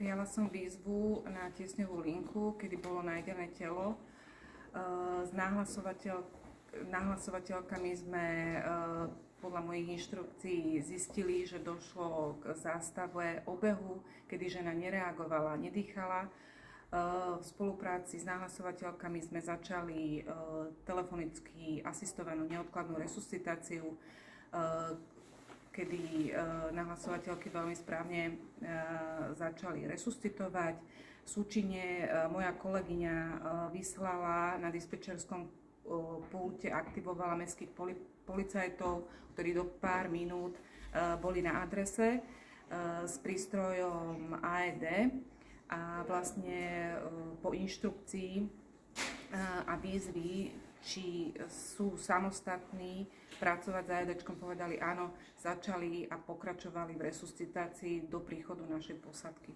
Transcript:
Prijala som výzvu na tiesňovú linku, kedy bolo nájdené telo. S nahlasovateľkami sme podľa mojich inštrukcií zistili, že došlo k zástave obehu, kedy žena nereagovala, nedýchala. V spolupráci s nahlasovateľkami sme začali telefonicky asistovanú neodkladnú resuscitáciu, kedy nahlasovateľky veľmi správne začali resuscitovať. Súčinne moja kolegyňa vyslala na dispečerskom pulte, aktivovala mestských policajtov, ktorí do pár minút boli na adrese s prístrojom AED a vlastne po inštrukcii a výzvy, či sú samostatní pracovať s AEDčkom, povedali áno, začali a pokračovali v resuscitácii do príchodu našej posádky.